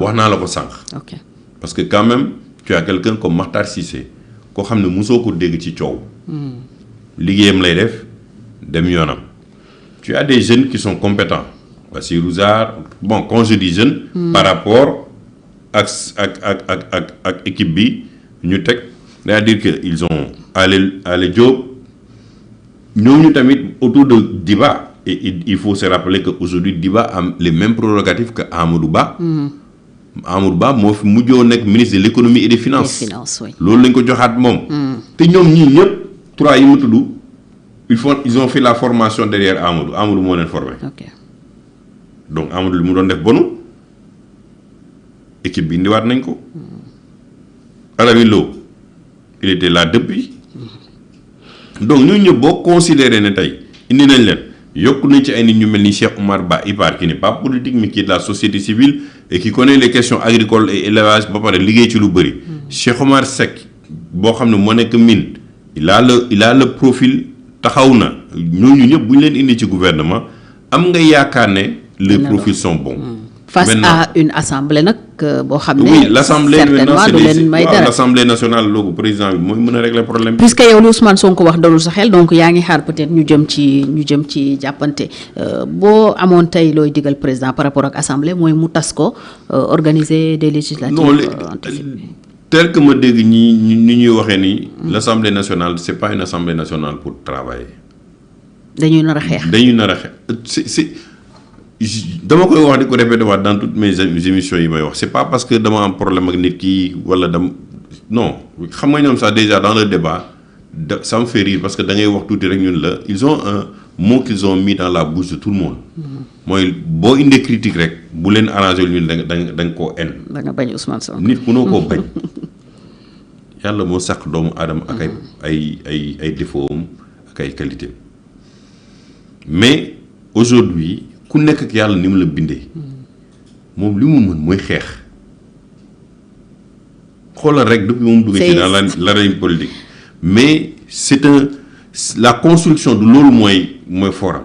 wax naa la ko sànq. ok parce que quand même tu as quelqu'un comme Makhtar Cissé koo xam ne mosoo ko dégg ci coow. liggéeyam lay def dem yoonam. tu as des jeunes qui sont compétents Bassirou Sarr bon quand je dis jeunes. par rapport ak équipe bi ñu teg c'est-à-dire que ils ont Ale Diop ñooñu tamit autour de Diba et il faut se rappeler que aujourd'hui Diba a les mêmes prérogatives que Amadou Ba. Amadou Ba moo fi mujjoo nekk ministre de l'économie et des finances. oui. loolu lañ ko joxaat moom. te ñoom ñii ñëpp trois yi mu tudd ils ont fait la formation derrière Amadou moo leen formé. ok donc Amadou li mu doon def bonu équipe bi indiwaat nañ ko. Alain Lo il était là depuis. donc ñooñu ñëpp boo considéré ne tey indi nañ leen yokk nañ ci ay nit ñu mel ni Cheikh Oumar Ba Ipar qui n'est pas politique mais qui est de la société civile et qui connaît les questions agricoles et élevage ba pare liggéey ci lu bëri. Cheikh Omar Seck boo xam ne moo nekk mine il a le profil taxaw na ñooñu ñëpp bu ñu leen indi ci gouvernement am nga yaakaar ne les profils sont bons. face maintenant, à une assemblée nag boo xam ne. oui l'assemblée certainement du leen may dara l'assemblée nationale loolu président bi mooy mën a régler problème bi. puisque yow li Ousmane Sonko wax dalul sa xel donc yaa ngi xaar peut-être ñu jëm ci jàppante boo amoon tey looy digal président par rapport ak assemblée mooy mu tas ko organiser des législatives. non tel que ma dégg ñi ñuy waxee ni. l'assemblée nationale c'est pas une assemblée nationale pour travailler. dañuy nar a xeex. c'est dama koy wax di ko répété waat dans toutes mes émissions yi may wax c'est pas parce que dama am problème ak nit ki wala non xam nga ñoom sax déjà dans le débat ça me fait rire parce que da ngay wax tuuti rek ñun la ils ont un mot qu'ils ont mis dans la bouche de tout le monde. mooy boo indee critique rek bu leen arrangé ñun da nga koo en. da nga bañ Ousmane Sonko. nit mënoo koo bañ. yàlla moo sàq doomu aadama ak ay défauts am ak ay qualités mais aujourd'hui ku nekk ak yàlla ni mu la bindee moom li mu mën mooy xeex xoolal rek depuis moom duggee ci dans l'arène politique mais la construction de loolu mooy forum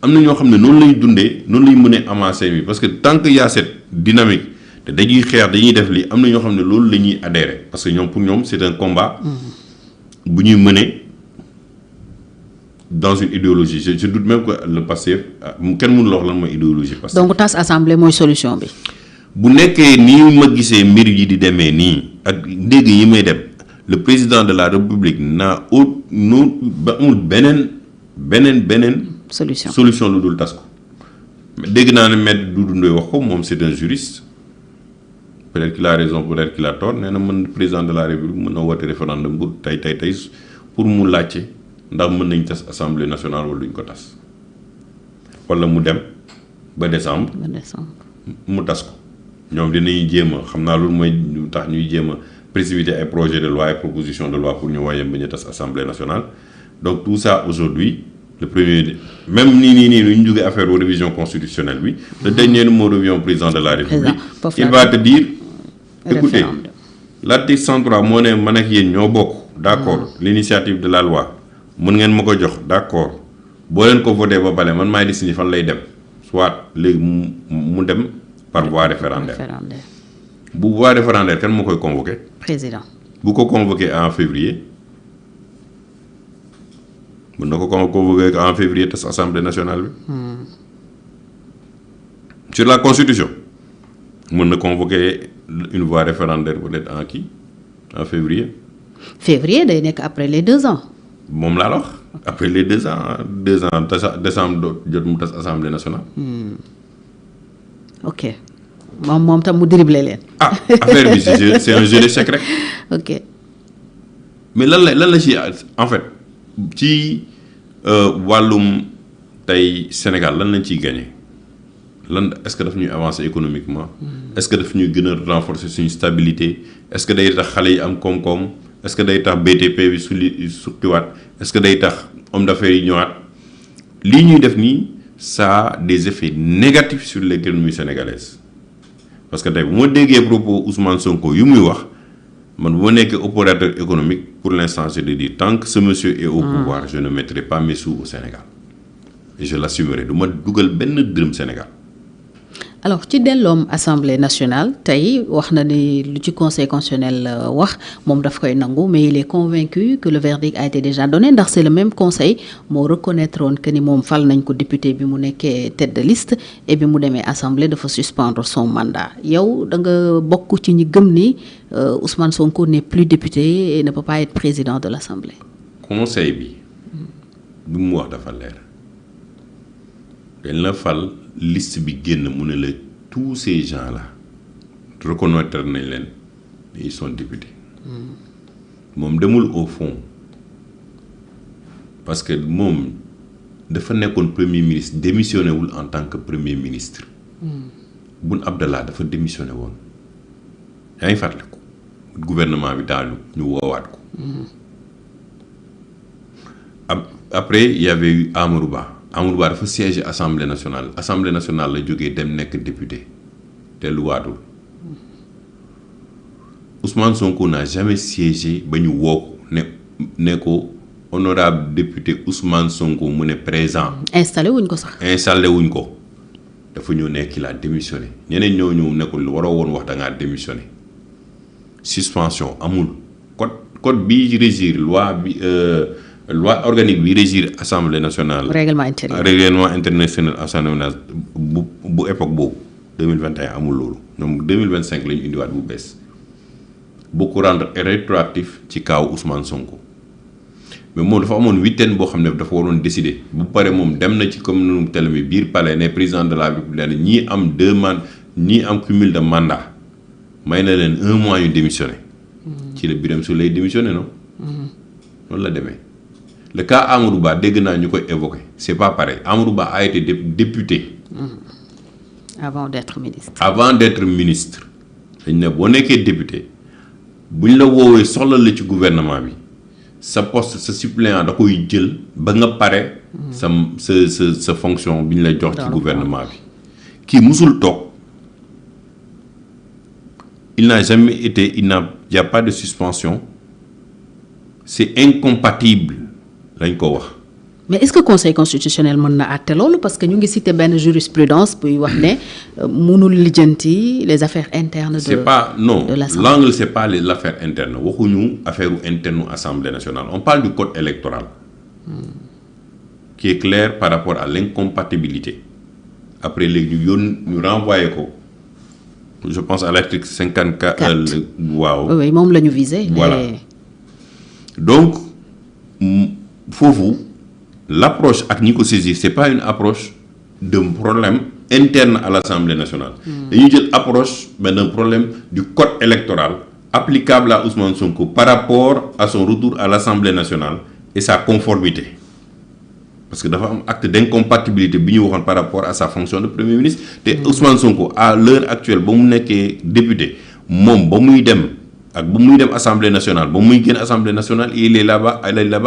am na ñoo xam ne noonu lay dundee noonu lay mënee avancer bi parce que tant que y a cette dynamique te dañuy xeex dañuy def lii am na ñoo xam ne loolu la ñuy adhérer parce que ñoom pour ñoom c'est un combat bu ñuy mëne dans une idéologie je doute même que le Pastef kenn mënul wax lan mooy idéologie Pastef. donc tas assemblée mooy solution bi. bu nekkee nii ma gisee mbir yi di demee nii ak dégg yi may dem le président de la République ba amul beneen solution lu dul tas ko dégg naa ne Maître Doudou Ndoye wax ko moom c'est un juriste peut-être qu'il a raison peut-être qu'il a tort nee na mën président de la République mën na woote référendum bu tey pour mu laajte ndax mën nañ tas assemblée nationale wala duñ ko tas wala mu dem ba décembre mu tas ko ñoom dinañuy jéem a xam naa loolu mooy tax ñuy jéem a précipiter ay projet de loi et proposition de loi pour ñu waaye ba ñu tas assemblée nationale donc tout ça aujourd'hui le premier même nii ñu jógee affaire aux révision constitutionnelle bi le dernier mot revient au président de la République il va te dire écoutez l'article 103 moo ne man ak yéen ñoo bokk d'accord l'initiative de la loi mën ngeen ma ko jox d'accord boo leen ko voté ba pare man maay décider fan lay dem soit léegi mu dem par voie référendaire bu voie référendaire kan moo koy convoqué. président bu ko convoqué en février mën na ko convoqué en février tas assemblée nationale bi. sur la constitution mën na convoqué une voie référendaire peut-être en février. février day nekk après les 2 ans. moom laa la wax après les 2 ans décembre jot mu tas assemblée nationale. ok moom tam mu dribblé leen. affaire bi c'est un jeu d'échec rek. ok mais lan la ci en fait ci wàllum tey Sénégal lan lañ ciy gagné lan est-ce que daf ñuy avancer économiquement. est-ce que daf ñuy gën a renforcer suñu stabilité est-ce que day tax xale yi am koom-koom. est-ce que day tax BTP bi suqtiwaat est-ce que day tax homme d'affaires yi ñëwaat lii ñuy def nii ça a des effets négatifs sur l'économie sénégalaise parce que tey bu ma déggee propos Ousmane Sonko yu muy wax man bu ma nekkee opérateur économique pour l'instant je le dis tant que ce monsieur est au pouvoir je ne mettrai pas mes sous au Sénégal et je l'assumerai du ma dugal benn dërëm Sénégal. alors ci delloom assemblée nationale tey wax na ni lu ci conseil constitutionnel wax moom daf koy nangu mais il est convaincu que le verdict a été déjà donné ndax c'est le même conseil moo reconnaître woon que ni moom fal nañ ko député bi mu nekkee tête de liste et bi mu demee assemblée dafa suspendre son mandat yow da nga bokk ci ñi gëm ni Ousmane Sonko n'est plus député et ne peut pas être président de l'assemblée. conseil bi bi mu wax dafa leer dañ la fal liste bi génn mu ne la tous ces gens là reconnaître nañ leen ils sont députés moom demul au fond parce que moom dafa nekkoon premier ministre démissionné wul en tant que premier ministre. Boun Abdallah dafa démissionné woon yaa ngi fàttaliku gouvernement bi daal ñu woowaat ko. Après il y avait eu Amadou Ba dafa siège assemblée nationale la jógee dem nekk député te lu waatul Ousmane Sonko n'a jamais siégé ba ñu woo ko ne ko honorable député Ousmane Sonko mu ne présent. installé wuñ ko sax. dafa ñëw nekk qu'il a démissionné ñeneen ñoo ñëw ne ko waroo woon wax da ngaa démissionné suspension amul code bi régir loi organique bi régir assemblée nationale. règlement international assemblée nationale bu époque boobu 2021 amul loolu ñoom 2025 la ñu indiwaat bu bees bu ko rendre rétroactif ci kaw Ousmane Sonko mais moom dafa amoon huitaine boo xam ne dafa waroon décider bu pare moom dem na ci comme nu tele mi biir palais ne président de la République ñii am 2 mandats ñii am cumul de mandat may na leen 1 mois yu démissionné. ci la Birame Souleye démissionné non. noonu la demee. Le cas Amadou Ba dégg naa ñu koy évoqué c'est pas pareil Amadou Ba a été député. avant d'être ministre. dañ ne boo nekkee député buñ la woowee soxla la ci gouvernement bi sa poste sa suppléant da koy jël ba nga pare. sa fonction bi ñu lay jox ci gouvernement bi. kii musul toog il n'a jamais été il y a pas de suspension c'est incompatible. lañ ko wax. mais est-ce que conseil constitutionnel mën na àtte loolu parce que ñu ngi cité benn jurisprudence buy wax ne mënul lijjanti les affaires internes. c'est pas non l'angle c'est pas les affaires internes waxuñu affaire interne assemblée nationale on parle du code électoral. qui est clair par rapport à l'incompatibilité après léegi ñu renvoyé ko je pense à l'article 54. waaw oui moom la ñu visé. voilà donc. foofu l'approche ak ñi ko saisir c'est pas une approche d'un problème interne à l'Assemblée nationale. dañuy jël approche d'un problème du code électoral applicable à Ousmane Sonko par rapport à son retour à l'Assemblée nationale et sa conformité parce que dafa am acte d'incompatibilité bi ñu waxoon par rapport à sa fonction de premier ministre te Ousmane Sonko à l'heure actuelle ba mu nekkee député moom ba muy dem Assemblée nationale ba muy génn Assemblée nationale il est là-bas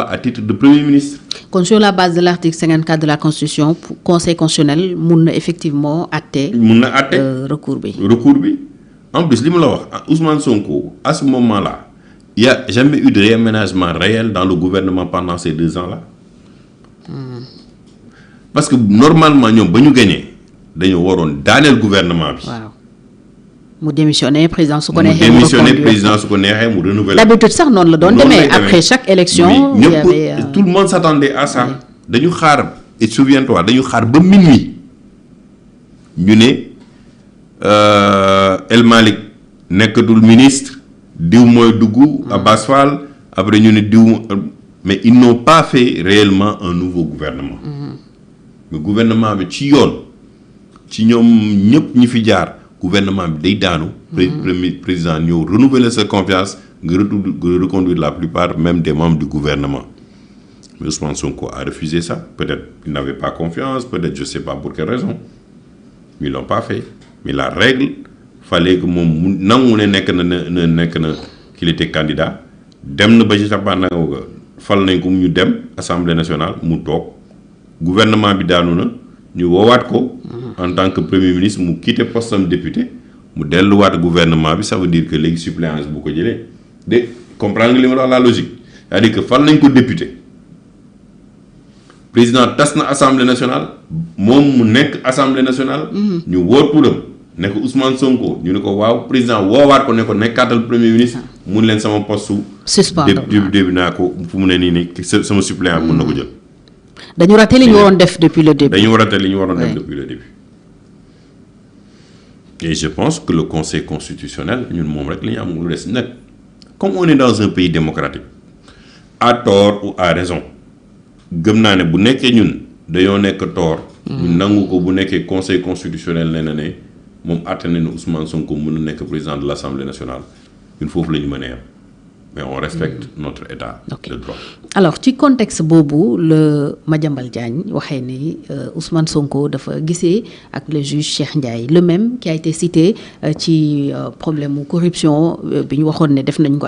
à titre de premier ministre. kon sur la base de l'article 54 de la Constitution conseil constitutionnel mun na effectivement àtte. recours bi. En plus li ma la wax Ousmane Sonko à ce moment-là il y a jamais eu de réaménagement réel dans le gouvernement pendant ces 2 ans-là. Parce que normalement ñoom ba ñu gagné dañoo waroon daaneel gouvernement bi. waaw mu démissionné président su ko neexee mu renouveler. d'habitude sax noonu la doon demee après chaque élection. il y avait tout le monde s'attendait à ça. dañu xaar et souviens-toi dañu xaar ba minuit ñu ne El Malick nekkatul ministre diw mooy dugg Abass Fall après ñu ne diw mais ils n'ont pas fait réellement un nouveau gouvernement. mais gouvernement bi ci yoon ci ñoom ñëpp ñi fi jaar. gouvernement bi day daanu. premier président ñëw renouveler sa confiance nga reconduire la plupart même des membres du gouvernement mais Ousmane Sonko a refusé ça peut-être il n'avait pas confiance peut-être je sais pas pour quelle raison mais ils l'ont pas fait mais la règle fallait que moom mu nangu ne nekk na qu'il était candidat dem na ba ci cappaandaw ga fal nañ ko mu ñu dem assemblée nationale mu toog gouvernement bi daanu na. ñu woowaat ko en tant que premier ministre mu quitté poste am député mu delluwaat gouvernement bi ça veut dire que léegi suppléance bu ko jëlee de comprendre nga li ma wax la logique c'est-à-dire que fan nañ ko député président tas na assemblée nationale moom mu nekk assemblée nationale. ñu woo turam ne ko Ousmane Sonko ñu ne ko waaw président woowaat ko ne ko nekkaatal premier ministre mun leen sama poste suspendre début naa ko fu mu ne nii sama suppléant mun na ko jël. dañu raté li ñu waroon def depuis le début. dañu raté li ñu waroon def depuis le début. et je pense que le conseil constitutionnel ñun moom rek la ñu am lu des nag comme on est dans un pays démocratique à tort ou à raison gëm naa ne bu nekkee ñun dañoo nekk tort. ñu nangu ko bu nekkee conseil constitutionnel nee na ne moom àtte na ne Ousmane Sonko mën na nekk président de l'Assemblée nationale ñun foofu la ñu mën a yem mais on respecte notre état de droit. alors ci contexte boobu la Madiambal Diagne waxee ni Ousmane Sonko dafa gisee ak le juge Cheikh Ndiaye le même qui a été cité ci problème mu corruption bi ñu waxoon ne def nañ ko ay